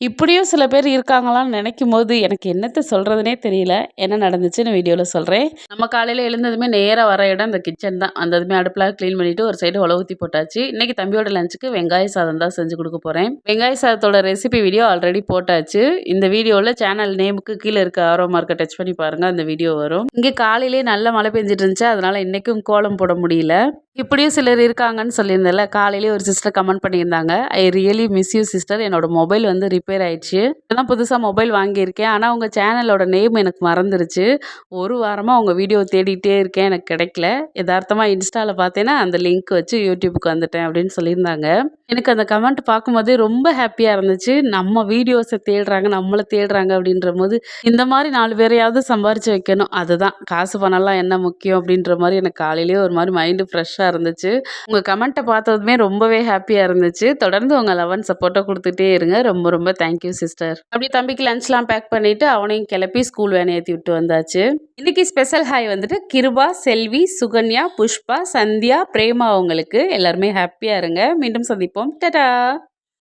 இப்படியும் சில பேர் இருக்காங்களான்னு நினைக்கும்போது எனக்கு என்னத்த சொல்றதுனே தெரியல. என்ன நடந்துச்சுன்னு வீடியோல சொல்றேன். நம்ம காலையில எழுந்ததுமே நேரா வர இடம் இந்த கிச்சன் தான். வந்ததுமே அடுப்புலாம் கிளீன் பண்ணிட்டு ஒரு சைடு உலவு ஊத்தி போட்டாச்சு. இன்னைக்கு தம்பியோட லஞ்சுக்கு வெங்காய சாதம் தான் செஞ்சு குடுக்க போறேன். வெங்காய சாதத்தோட ரெசிபி வீடியோ ஆல்ரெடி போட்டாச்சு. இந்த வீடியோல சேனல் நேமுக்கு கீழ இருக்க ஆரோ மார்க்க டச் பண்ணி பாருங்க. அந்த வீடியோ வரும். இங்க காலையிலேயே நல்ல மழை பெஞ்சுட்டு இருந்துச்சு. அதனால இன்னைக்கும் கோலம் போட முடியல. இப்படியும் சிலர் இருக்காங்கன்னு சொல்லியிருந்தேன்ல. காலையிலேயே ஒரு சிஸ்டர் கமெண்ட் பண்ணியிருந்தாங்க. I really miss you sister. என்னோட மொபைல் வந்து ரிப்பேர் ஆயிடுச்சு. இப்பதான் புதுசா மொபைல் வாங்கியிருக்கேன். ஆனா உங்க சேனலோட நேம் எனக்கு மறந்துருச்சு. ஒரு வாரமா உங்க வீடியோ தேடிட்டே இருக்கேன். எனக்கு கிடைக்கல. எதார்த்தமா இன்ஸ்டால பார்த்தேன்னா அந்த லிங்க் வச்சு யூடியூப்க்கு வந்துட்டேன் அப்படின்னு சொல்லியிருந்தாங்க. எனக்கு அந்த கமெண்ட் பார்க்கும்போதே ரொம்ப ஹாப்பியா இருந்துச்சு. நம்ம வீடியோஸ தேடுறாங்க, நம்மள தேடுறாங்க அப்படின்றபோது, இந்த மாரி 4 பேரையாவது சம்பாரிச்சு வைக்கணும். அதுதான் காசு பணம்லாம் என்ன முக்கியம் அப்படின்ற மாரி எனக்கு காலையிலேயே ஒரு மாரி மைண்ட் ஃப்ரெஷ்ஷா இருந்துச்சு. உங்க கமெண்ட்ட பார்த்ததுமே ரொம்பவே ஹாப்பியா இருந்துச்சு. தொடர்ந்து உங்க லவ் அண்ட் சப்போர்ட்ட குடுத்துட்டே இருங்க. ரொம்ப ரொம்ப தேங்க் யூ சிஸ்டர். அப்படியே தம்பிக்கு லஞ்ச்லாம் பேக் பண்ணிட்டு அவனையும் கிளப்பி ஸ்கூல் வேன் ஏத்தி விட்டு வந்தாச்சு. இன்னைக்கு ஸ்பெஷல் ஹாய் வந்துட்டு கிருபா, செல்வி, சுகன்யா, புஷ்பா, சந்தியா, பிரேமா அவங்களுக்கு. எல்லாருமே ஹாப்பியா இருங்க. மீண்டும் சந்திப்போம். டாடா.